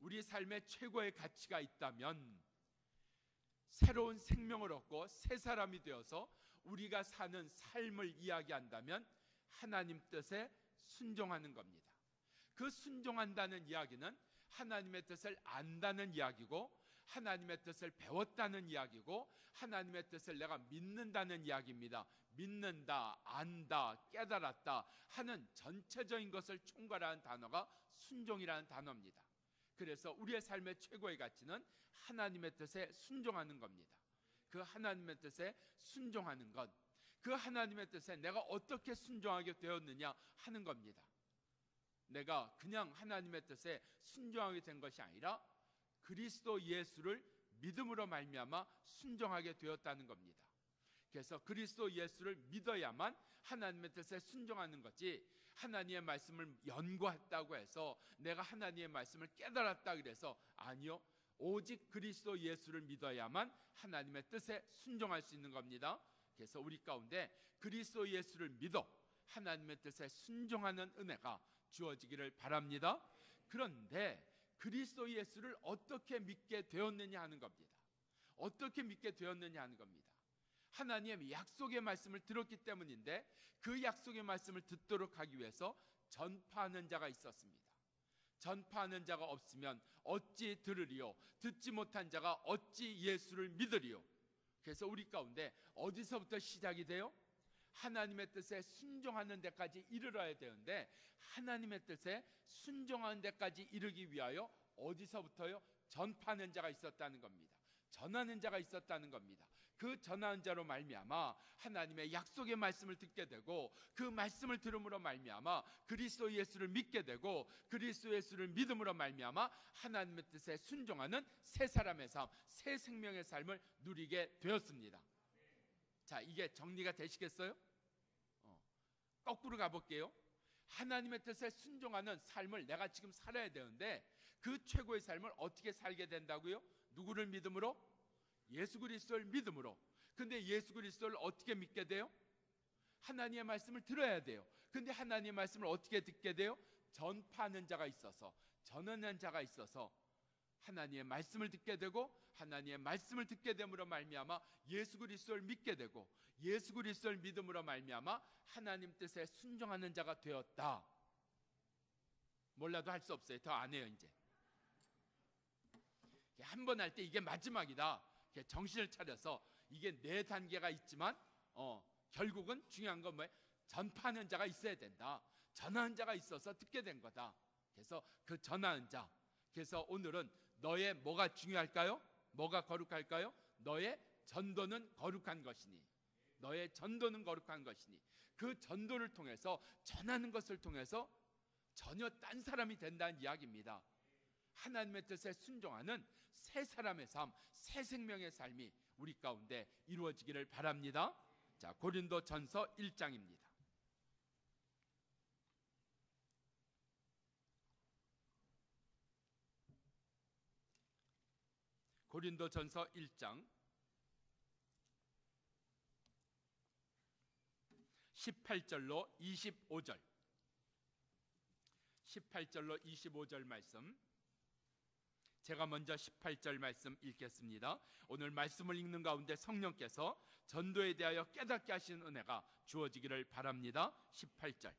우리 삶의 최고의 가치가 있다면 새로운 생명을 얻고 새 사람이 되어서 우리가 사는 삶을 이야기한다면 하나님 뜻에 순종하는 겁니다. 그 순종한다는 이야기는 하나님의 뜻을 안다는 이야기고, 하나님의 뜻을 배웠다는 이야기고, 하나님의 뜻을 내가 믿는다는 이야기입니다. 믿는다, 안다, 깨달았다 하는 전체적인 것을 총괄하는 단어가 순종이라는 단어입니다. 그래서 우리의 삶의 최고의 가치는 하나님의 뜻에 순종하는 겁니다. 그 하나님의 뜻에 순종하는 것, 그 하나님의 뜻에 내가 어떻게 순종하게 되었느냐 하는 겁니다. 내가 그냥 하나님의 뜻에 순종하게 된 것이 아니라 그리스도 예수를 믿음으로 말미암아 순종하게 되었다는 겁니다. 그래서 그리스도 예수를 믿어야만 하나님의 뜻에 순종하는 거지, 하나님의 말씀을 연구했다고 해서 내가 하나님의 말씀을 깨달았다 그래서 아니요, 오직 그리스도 예수를 믿어야만 하나님의 뜻에 순종할 수 있는 겁니다. 그래서 우리 가운데 그리스도 예수를 믿어 하나님의 뜻에 순종하는 은혜가 주어지기를 바랍니다. 그런데 그리스도 예수를 어떻게 믿게 되었느냐 하는 겁니다. 어떻게 믿게 되었느냐 하는 겁니다. 하나님의 약속의 말씀을 들었기 때문인데, 그 약속의 말씀을 듣도록 하기 위해서 전파하는 자가 있었습니다. 전파하는 자가 없으면 어찌 들으리요? 듣지 못한 자가 어찌 예수를 믿으리요? 그래서 우리 가운데 어디서부터 시작이 돼요? 하나님의 뜻에 순종하는 데까지 이르러야 되는데, 하나님의 뜻에 순종하는 데까지 이르기 위하여 어디서부터요? 전파하는 자가 있었다는 겁니다. 전하는 자가 있었다는 겁니다. 그 전하는 자로 말미암아 하나님의 약속의 말씀을 듣게 되고, 그 말씀을 들음으로 말미암아 그리스도 예수를 믿게 되고, 그리스도 예수를 믿음으로 말미암아 하나님의 뜻에 순종하는 새 사람의 삶, 새 생명의 삶을 누리게 되었습니다. 자, 이게 정리가 되시겠어요? 거꾸로 가볼게요. 하나님의 뜻에 순종하는 삶을 내가 지금 살아야 되는데, 그 최고의 삶을 어떻게 살게 된다고요? 누구를 믿음으로? 예수 그리스도를 믿음으로. 근데 예수 그리스도를 어떻게 믿게 돼요? 하나님의 말씀을 들어야 돼요. 근데 하나님의 말씀을 어떻게 듣게 돼요? 전파하는 자가 있어서, 전하는 자가 있어서 하나님의 말씀을 듣게 되고, 하나님의 말씀을 듣게 됨으로 말미암아 예수 그리스도를 믿게 되고, 예수 그리스도를 믿음으로 말미암아 하나님 뜻에 순종하는 자가 되었다. 몰라도 할 수 없어요. 더 안 해요. 이제 한 번 할 때 이게 마지막이다, 정신을 차려서, 이게 네 단계가 있지만 결국은 중요한 건 뭐예요? 전파하는 자가 있어야 된다. 전하는 자가 있어서 듣게 된 거다. 그래서 그 전하는 자, 그래서 오늘은 너의 뭐가 중요할까요? 뭐가 거룩할까요? 너의 전도는 거룩한 것이니, 너의 전도는 거룩한 것이니, 그 전도를 통해서, 전하는 것을 통해서 전혀 딴 사람이 된다는 이야기입니다. 하나님의 뜻에 순종하는 새 사람의 삶, 새 생명의 삶이 우리 가운데 이루어지기를 바랍니다. 자, 고린도전서 1장입니다. 고린도전서 1장 18절로 25절, 18절로 25절 말씀, 제가 먼저 18절 말씀 읽겠습니다. 오늘 말씀을 읽는 가운데 성령께서 전도에 대하여 깨닫게 하시는 은혜가 주어지기를 바랍니다. 18절,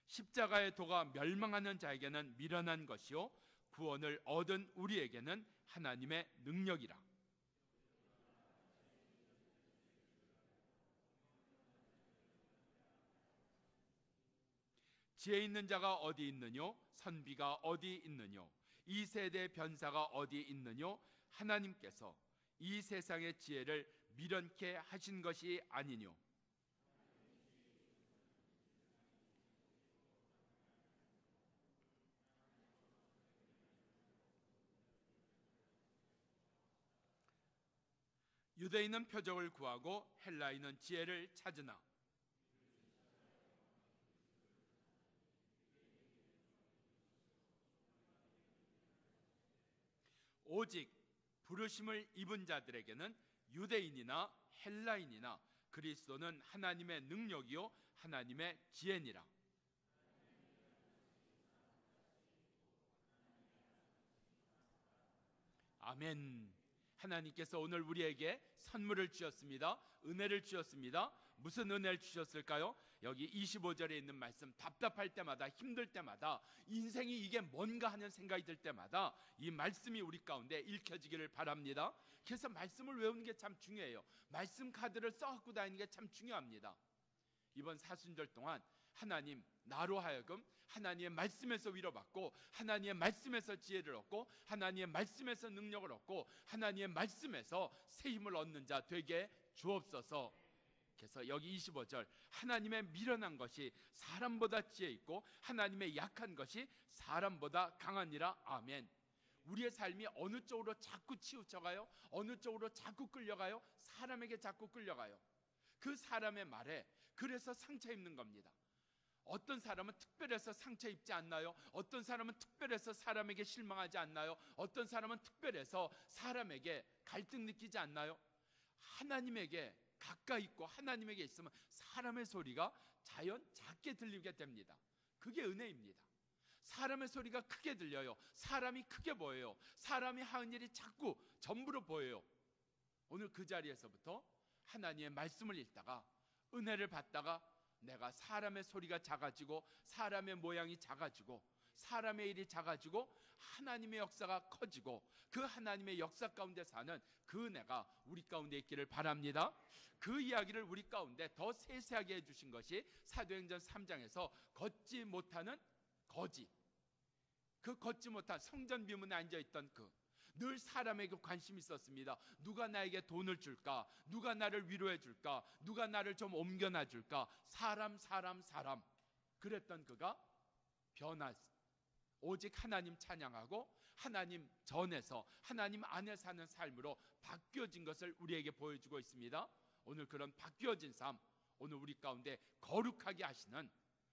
십자가의 도가 멸망하는 자에게는 미련한 것이요 구원을 얻은 우리에게는 하나님의 능력이라. 지혜 있는 자가 어디 있느뇨? 선비가 어디 있느뇨? 이 세대의 변사가 어디 있느뇨? 하나님께서 이 세상의 지혜를 미련케 하신 것이 아니뇨? 유대인은 표적을 구하고 헬라인은 지혜를 찾으나 오직 부르심을 입은 자들에게는 유대인이나 헬라인이나 그리스도는 하나님의 능력이요 하나님의 지혜니라. 아멘. 하나님께서 오늘 우리에게 선물을 주셨습니다. 은혜를 주셨습니다. 무슨 은혜를 주셨을까요? 여기 25절에 있는 말씀, 답답할 때마다, 힘들 때마다, 인생이 이게 뭔가 하는 생각이 들 때마다 이 말씀이 우리 가운데 읽혀지기를 바랍니다. 그래서 말씀을 외우는 게 참 중요해요. 말씀 카드를 써갖고 다니는 게 참 중요합니다. 이번 사순절 동안 하나님, 나로 하여금 하나님의 말씀에서 위로받고, 하나님의 말씀에서 지혜를 얻고, 하나님의 말씀에서 능력을 얻고, 하나님의 말씀에서 새 힘을 얻는 자 되게 주옵소서. 그래서 여기 25절, 하나님의 미련한 것이 사람보다 지혜 있고 하나님의 약한 것이 사람보다 강하니라. 아멘. 우리의 삶이 어느 쪽으로 자꾸 치우쳐가요? 어느 쪽으로 자꾸 끌려가요? 사람에게 자꾸 끌려가요. 그 사람의 말에 그래서 상처 입는 겁니다. 어떤 사람은 특별해서 상처 입지 않나요? 어떤 사람은 특별해서 사람에게 실망하지 않나요? 어떤 사람은 특별해서 사람에게 갈등 느끼지 않나요? 하나님에게 가까이 있고 하나님에게 있으면 사람의 소리가 자연 작게 들리게 됩니다. 그게 은혜입니다. 사람의 소리가 크게 들려요. 사람이 크게 보여요. 사람이 하는 일이 자꾸 전부로 보여요. 오늘 그 자리에서부터 하나님의 말씀을 읽다가 은혜를 받다가 내가 사람의 소리가 작아지고 사람의 모양이 작아지고 사람의 일이 작아지고 하나님의 역사가 커지고 그 하나님의 역사 가운데 사는 그 은혜가 우리 가운데 있기를 바랍니다. 그 이야기를 우리 가운데 더 세세하게 해주신 것이 사도행전 3장에서 걷지 못하는 거지, 그 걷지 못한 성전 비문에 앉아있던 늘 사람에게 관심이 있었습니다. 누가 나에게 돈을 줄까? 누가 나를 위로해 줄까? 누가 나를 좀 옮겨놔 줄까? 사람. 그랬던 그가 오직 하나님 찬양하고 하나님 전에서 하나님 안에 사는 삶으로 바뀌어진 것을 우리에게 보여주고 있습니다. 오늘 그런 바뀌어진 삶, 오늘 우리 가운데 거룩하게 하시는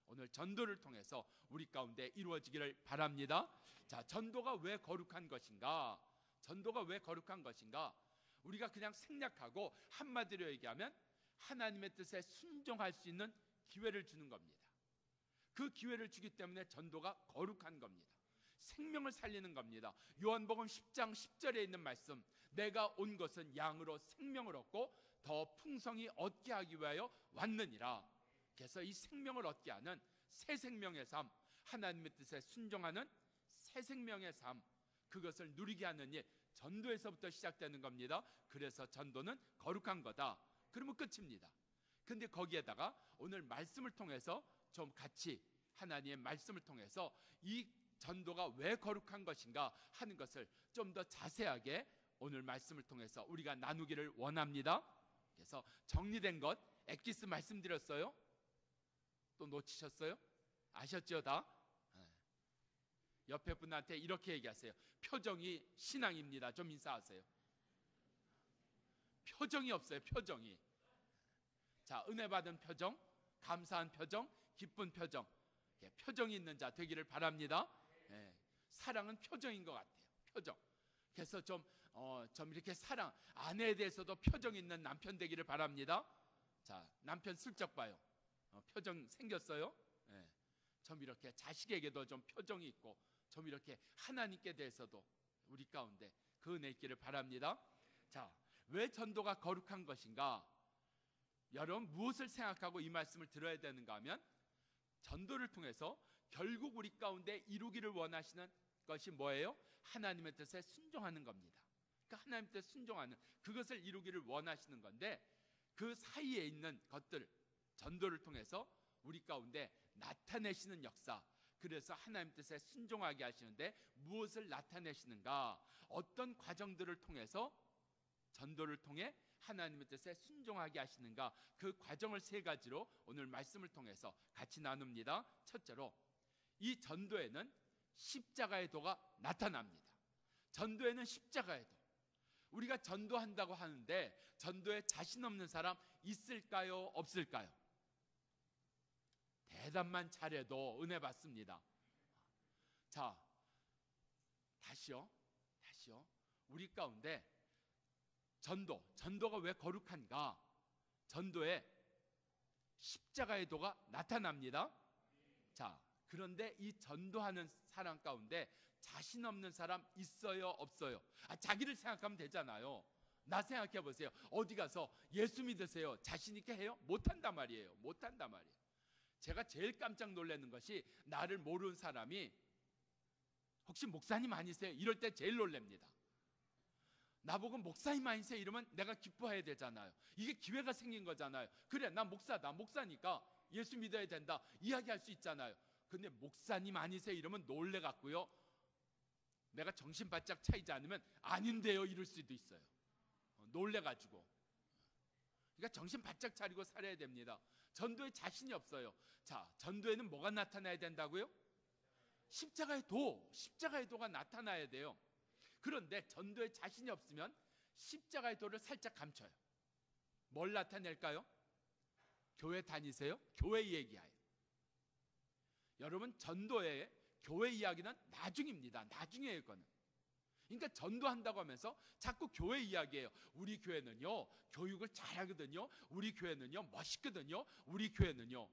오늘 전도를 통해서 우리 가운데 이루어지기를 바랍니다. 자, 전도가 왜 거룩한 것인가? 전도가 왜 거룩한 것인가? 우리가 그냥 생략하고 한마디로 얘기하면 하나님의 뜻에 순종할 수 있는 기회를 주는 겁니다. 그 기회를 주기 때문에 전도가 거룩한 겁니다. 생명을 살리는 겁니다. 요한복음 10장 10절에 있는 말씀, 내가 온 것은 양으로 생명을 얻고 더 풍성히 얻게 하기 위하여 왔느니라. 그래서 이 생명을 얻게 하는 새 생명의 삶, 하나님의 뜻에 순종하는 새 생명의 삶, 그것을 누리게 하는 일, 전도에서부터 시작되는 겁니다. 그래서 전도는 거룩한 거다. 그러면 끝입니다. 근데 거기에다가 오늘 말씀을 통해서 좀 같이 하나님의 말씀을 통해서 이 전도가 왜 거룩한 것인가 하는 것을 좀 더 자세하게 오늘 말씀을 통해서 우리가 나누기를 원합니다. 그래서 정리된 것 엑기스 말씀드렸어요? 또 놓치셨어요? 아셨죠 다? 옆에 분한테 이렇게 얘기하세요. 표정이 신앙입니다. 좀 인사하세요. 표정이 없어요. 표정이. 자, 은혜 받은 표정, 감사한 표정, 기쁜 표정, 표정이 있는 자 되기를 바랍니다. 사랑은 표정인 것 같아요. 표정. 그래서 좀 이렇게 사랑, 아내에 대해서도 표정 있는 남편 되기를 바랍니다. 자, 남편 슬쩍 봐요. 표정 생겼어요? 좀 이렇게 자식에게도 좀 표정이 있고 좀 이렇게 하나님께 대해서도 우리 가운데 그 은혜 있기를 바랍니다. 자, 왜 전도가 거룩한 것인가? 여러분 무엇을 생각하고 이 말씀을 들어야 되는가 하면 전도를 통해서 결국 우리 가운데 이루기를 원하시는 것이 뭐예요? 하나님의 뜻에 순종하는 겁니다. 그러니까 하나님의 뜻에 순종하는 그것을 이루기를 원하시는 건데 그 사이에 있는 것들 전도를 통해서 우리 가운데 나타내시는 역사, 그래서 하나님 뜻에 순종하게 하시는데 무엇을 나타내시는가? 어떤 과정들을 통해서 전도를 통해 하나님의 뜻에 순종하게 하시는가? 그 과정을 세 가지로 오늘 말씀을 통해서 같이 나눕니다. 첫째로 이 전도에는 십자가의 도가 나타납니다. 전도에는 십자가의 도. 우리가 전도한다고 하는데 전도에 자신 없는 사람 있을까요? 없을까요? 대답만 잘해도 은혜 받습니다. 자, 다시요. 우리 가운데 전도가 왜 거룩한가? 전도에 십자가의 도가 나타납니다. 자, 그런데 이 전도하는 사람 가운데 자신 없는 사람 있어요, 없어요? 자기를 생각하면 되잖아요. 나 생각해 보세요. 어디 가서 예수 믿으세요, 자신 있게 해요? 못한단 말이에요. 못한단 말이에요. 제가 제일 깜짝 놀라는 것이 나를 모르는 사람이 혹시 목사님 아니세요? 이럴 때 제일 놀랍니다. 나보고 목사님 아니세요? 이러면 내가 기뻐해야 되잖아요. 이게 기회가 생긴 거잖아요. 그래, 나 목사다, 목사니까 예수 믿어야 된다 이야기할 수 있잖아요. 근데 목사님 아니세요? 이러면 놀래갖고요, 내가 정신 바짝 차리지 않으면 아닌데요 이럴 수도 있어요. 놀래가지고. 그러니까 정신 바짝 차리고 살아야 됩니다. 전도에 자신이 없어요. 자, 전도에는 뭐가 나타나야 된다고요? 십자가의 도가 나타나야 돼요. 그런데 전도에 자신이 없으면 십자가의 도를 살짝 감춰요. 뭘 나타낼까요? 교회 다니세요? 교회 얘기해요. 여러분, 전도의 교회 이야기는 나중입니다. 나중이에요, 이거는. 그러니까 전도한다고 하면서 자꾸 교회 이야기해요. 우리 교회는요, 교육을 잘하거든요. 우리 교회는요, 멋있거든요. 우리 교회는요.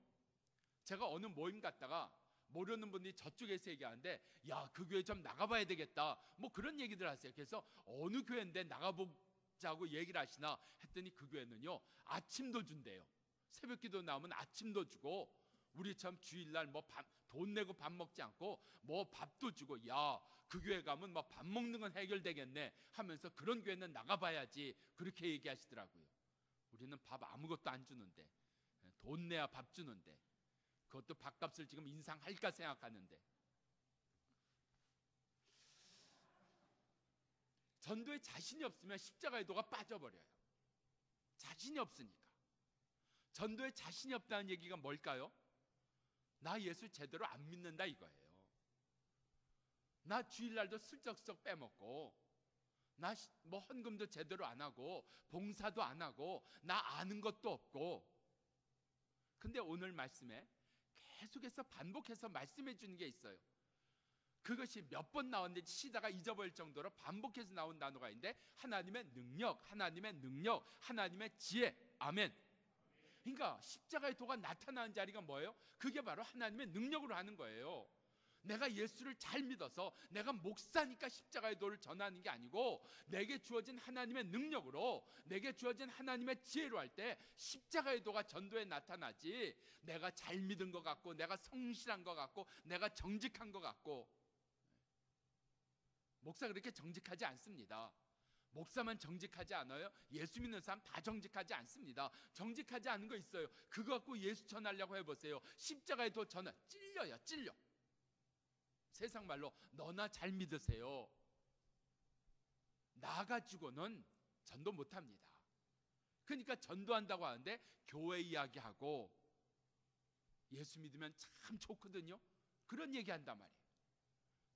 제가 어느 모임 갔다가 모르는 분들이 저쪽에서 얘기하는데, 야, 그 교회 좀 나가봐야 되겠다, 뭐 그런 얘기들 하세요. 그래서 어느 교회인데 나가보자고 얘기를 하시나 했더니 그 교회는요, 아침도 준대요. 새벽기도 나오면 아침도 주고, 우리처럼 주일날 뭐 돈 내고 밥 먹지 않고 뭐 밥도 주고, 야, 그 교회 가면 뭐 밥 먹는 건 해결되겠네 하면서 그런 교회는 나가봐야지, 그렇게 얘기하시더라고요. 우리는 밥 아무것도 안 주는데, 돈 내야 밥 주는데, 그것도 밥값을 지금 인상할까 생각하는데. 전도에 자신이 없으면 십자가의 도가 빠져버려요. 자신이 없으니까. 전도에 자신이 없다는 얘기가 뭘까요? 나 예수 제대로 안 믿는다 이거예요. 나 주일날도 슬쩍슬쩍 빼먹고, 나 뭐 헌금도 제대로 안 하고, 봉사도 안 하고, 나 아는 것도 없고. 근데 오늘 말씀에 계속해서 반복해서 말씀해 주는 게 있어요. 그것이 몇 번 나왔는지 시다가 잊어버릴 정도로 반복해서 나온 단어가 있는데, 하나님의 능력, 하나님의 능력, 하나님의 지혜. 아멘. 그러니까 십자가의 도가 나타나는 자리가 뭐예요? 그게 바로 하나님의 능력으로 하는 거예요. 내가 예수를 잘 믿어서 내가 목사니까 십자가의 도를 전하는 게 아니고, 내게 주어진 하나님의 능력으로, 내게 주어진 하나님의 지혜로 할 때 십자가의 도가 전도에 나타나지, 내가 잘 믿은 것 같고, 내가 성실한 것 같고, 내가 정직한 것 같고. 목사 그렇게 정직하지 않습니다. 목사만 정직하지 않아요? 예수 믿는 사람 다 정직하지 않습니다. 정직하지 않은 거 있어요. 그거 갖고 예수 전하려고 해보세요. 십자가의 도 전하, 찔려요, 찔려. 세상 말로 너나 잘 믿으세요, 나 가지고는 전도 못합니다. 그러니까 전도한다고 하는데 교회 이야기하고 예수 믿으면 참 좋거든요, 그런 얘기한단 말이에요.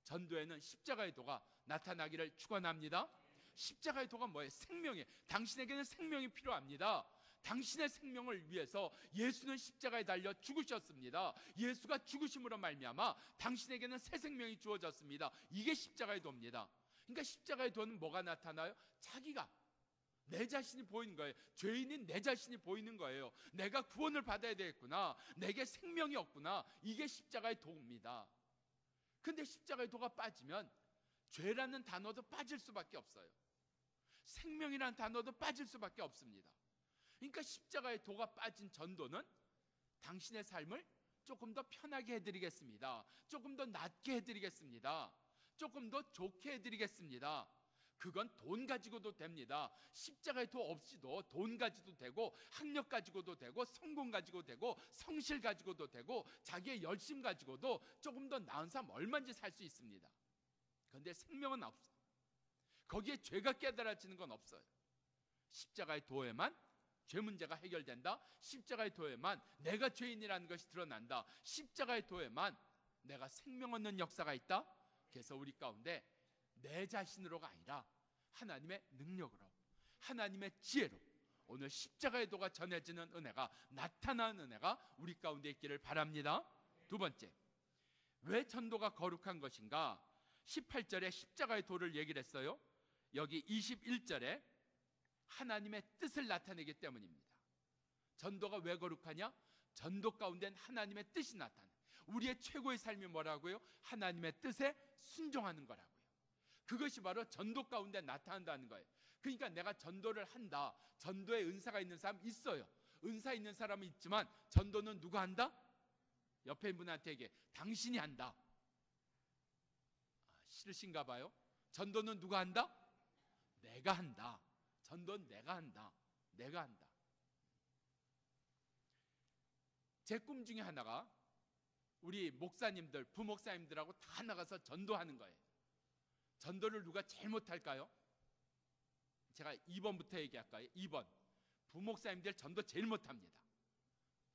전도에는 십자가의 도가 나타나기를 축원합니다. 십자가의 도가 뭐예요? 생명이에요. 당신에게는 생명이 필요합니다. 당신의 생명을 위해서 예수는 십자가에 달려 죽으셨습니다. 예수가 죽으심으로 말미암아 당신에게는 새 생명이 주어졌습니다. 이게 십자가의 도입니다. 그러니까 십자가의 도는 뭐가 나타나요? 자기가, 내 자신이 보이는 거예요. 죄인인 내 자신이 보이는 거예요. 내가 구원을 받아야 되겠구나, 내게 생명이 없구나. 이게 십자가의 도입니다. 근데 십자가의 도가 빠지면 죄라는 단어도 빠질 수밖에 없어요. 생명이라는 단어도 빠질 수밖에 없습니다. 그러니까 십자가의 도가 빠진 전도는 당신의 삶을 조금 더 편하게 해드리겠습니다, 조금 더 낫게 해드리겠습니다, 조금 더 좋게 해드리겠습니다. 그건 돈 가지고도 됩니다. 십자가의 도 없이도 돈 가지고도 되고, 학력 가지고도 되고, 성공 가지고도 되고, 성실 가지고도 되고, 자기의 열심 가지고도 조금 더 나은 삶 얼마든지 살 수 있습니다. 그런데 생명은 없어요. 거기에 죄가 깨달아지는 건 없어요. 십자가의 도에만 죄 문제가 해결된다. 십자가의 도에만 내가 죄인이라는 것이 드러난다. 십자가의 도에만 내가 생명 얻는 역사가 있다. 그래서 우리 가운데 내 자신으로가 아니라 하나님의 능력으로, 하나님의 지혜로 오늘 십자가의 도가 전해지는 은혜가, 나타나는 은혜가 우리 가운데 있기를 바랍니다. 두 번째, 왜 전도가 거룩한 것인가? 18절에 십자가의 도를 얘기를 했어요. 여기 21절에 하나님의 뜻을 나타내기 때문입니다. 전도가 왜 거룩하냐? 전도 가운데는 하나님의 뜻이 나타나. 우리의 최고의 삶이 뭐라고요? 하나님의 뜻에 순종하는 거라고요. 그것이 바로 전도 가운데 나타난다는 거예요. 그러니까 내가 전도를 한다. 전도의 은사가 있는 사람 있어요. 은사 있는 사람은 있지만 전도는 누가 한다? 옆에 분한테 얘기해. 당신이 한다. 싫으신가 봐요. 전도는 누가 한다? 내가 한다. 전도는 내가 한다. 내가 한다. 제 꿈 중에 하나가 우리 목사님들, 부목사님들하고 다 나가서 전도하는 거예요. 전도를 누가 제일 못할까요? 제가 2번부터 얘기할까요? 2번, 부목사님들 전도 제일 못합니다.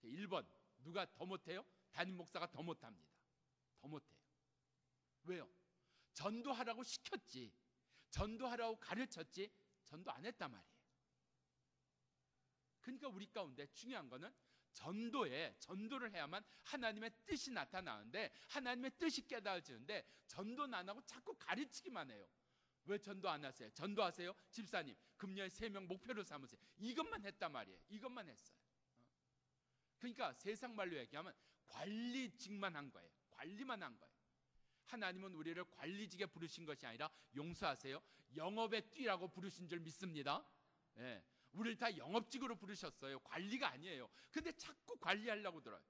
1번, 누가 더 못해요? 담임 목사가 더 못합니다. 더 못해요. 왜요? 전도하라고 시켰지, 전도하라고 가르쳤지, 전도 안 했단 말이에요. 그러니까 우리 가운데 중요한 거는 전도를 해야만 하나님의 뜻이 나타나는데, 하나님의 뜻이 깨달아지는데, 전도는 안 하고 자꾸 가르치기만 해요. 왜 전도 안 하세요? 전도하세요? 집사님 금년에 3명 목표로 삼으세요. 이것만 했단 말이에요. 이것만 했어요. 그러니까 세상 말로 얘기하면 관리직만 한 거예요. 관리만 한 거예요. 하나님은 우리를 관리직에 부르신 것이 아니라, 용서하세요, 영업에 뛰라고 부르신 줄 믿습니다. 예, 우리를 다 영업직으로 부르셨어요. 관리가 아니에요. 근데 자꾸 관리하려고 들어요.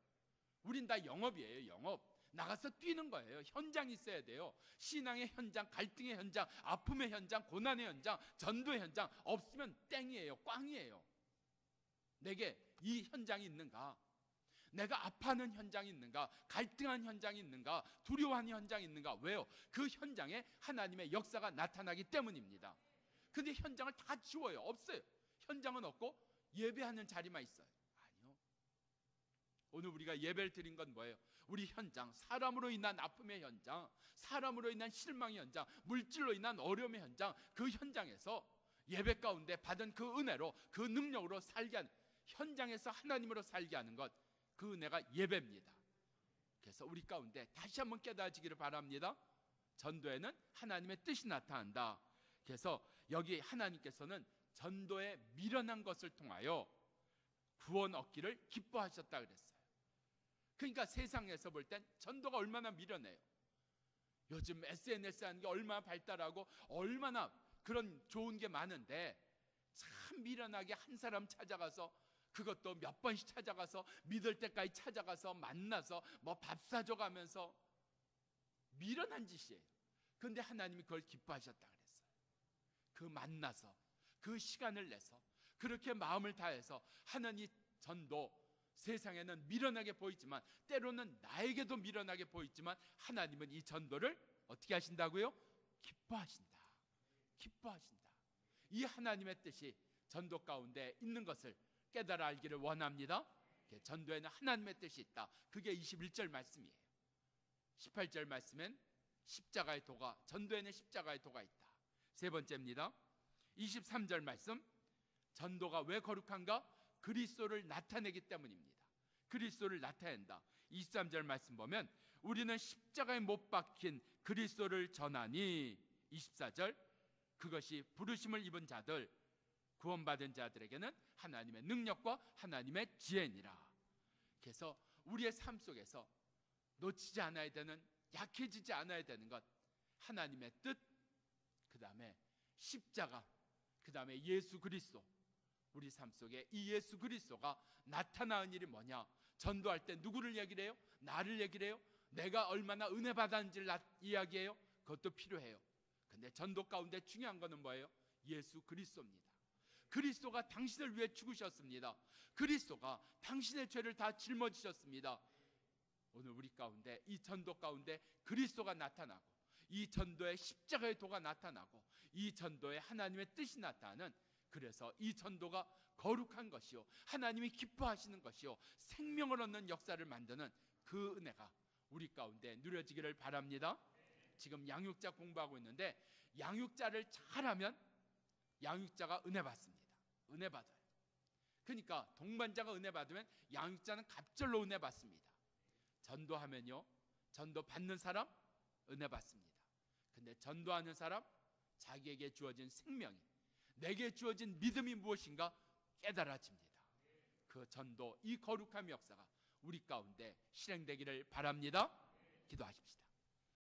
우린 다 영업이에요. 영업. 나가서 뛰는 거예요. 현장이 있어야 돼요. 신앙의 현장, 갈등의 현장, 아픔의 현장, 고난의 현장, 전도의 현장. 없으면 땡이에요. 꽝이에요. 내게 이 현장이 있는가? 내가 아파하는 현장이 있는가? 갈등한 현장이 있는가? 두려워하는 현장이 있는가? 왜요? 그 현장에 하나님의 역사가 나타나기 때문입니다. 근데 현장을 다 지워요. 없어요. 현장은 없고 예배하는 자리만 있어요. 아니요. 오늘 우리가 예배를 드린 건 뭐예요? 우리 현장, 사람으로 인한 아픔의 현장, 사람으로 인한 실망의 현장, 물질로 인한 어려움의 현장, 그 현장에서 예배 가운데 받은 그 은혜로, 그 능력으로 살게 하는, 현장에서 하나님으로 살게 하는 것, 그 은혜가 예배입니다. 그래서 우리 가운데 다시 한번 깨달아지기를 바랍니다. 전도에는 하나님의 뜻이 나타난다. 그래서 여기 하나님께서는 전도에 미련한 것을 통하여 구원 얻기를 기뻐하셨다 그랬어요. 그러니까 세상에서 볼 땐 전도가 얼마나 미련해요. 요즘 SNS 하는 게 얼마나 발달하고 얼마나 그런 좋은 게 많은데, 참 미련하게 한 사람 찾아가서, 그것도 몇 번씩 찾아가서, 믿을 때까지 찾아가서 만나서 뭐 밥 사줘 가면서, 미련한 짓이에요. 그런데 하나님이 그걸 기뻐하셨다 그랬어요. 그 만나서, 그 시간을 내서, 그렇게 마음을 다해서 하는 이 전도, 세상에는 미련하게 보이지만, 때로는 나에게도 미련하게 보이지만, 하나님은 이 전도를 어떻게 하신다고요? 기뻐하신다. 기뻐하신다. 이 하나님의 뜻이 전도 가운데 있는 것을 깨달아 알기를 원합니다. 전도에는 하나님의 뜻이 있다. 그게 21절 말씀이에요. 18절 말씀엔 십자가의 도가, 전도에는 십자가의 도가 있다. 세 번째입니다. 23절 말씀, 전도가 왜 거룩한가? 그리스도를 나타내기 때문입니다. 그리스도를 나타낸다. 23절 말씀 보면, 우리는 십자가에 못 박힌 그리스도를 전하니, 24절, 그것이 부르심을 입은 자들, 구원받은 자들에게는 하나님의 능력과 하나님의 지혜니라. 그래서 우리의 삶 속에서 놓치지 않아야 되는, 약해지지 않아야 되는 것, 하나님의 뜻, 그 다음에 십자가, 그 다음에 예수 그리스도. 우리 삶 속에 이 예수 그리스도가 나타나는 일이 뭐냐? 전도할 때 누구를 얘기를 해요? 나를 얘기를 해요? 내가 얼마나 은혜 받았는지를 이야기해요? 그것도 필요해요. 근데 전도 가운데 중요한 거는 뭐예요? 예수 그리스도입니다. 그리스도가 당신을 위해 죽으셨습니다. 그리스도가 당신의 죄를 다 짊어지셨습니다. 오늘 우리 가운데, 이 전도 가운데 그리스도가 나타나고, 이 전도에 십자가의 도가 나타나고, 이 전도에 하나님의 뜻이 나타나는, 그래서 이 전도가 거룩한 것이요, 하나님이 기뻐하시는 것이요, 생명을 얻는 역사를 만드는 그 은혜가 우리 가운데 누려지기를 바랍니다. 지금 양육자 공부하고 있는데, 양육자를 잘하면 양육자가 은혜 받습니다. 은혜 받아요. 그러니까 동반자가 은혜 받으면 양육자는 갑절로 은혜 받습니다. 전도하면요, 전도 받는 사람 은혜 받습니다. 근데 전도하는 사람, 자기에게 주어진 생명이, 내게 주어진 믿음이 무엇인가 깨달아집니다. 그 전도, 이 거룩함의 역사가 우리 가운데 실행되기를 바랍니다. 기도하십시다.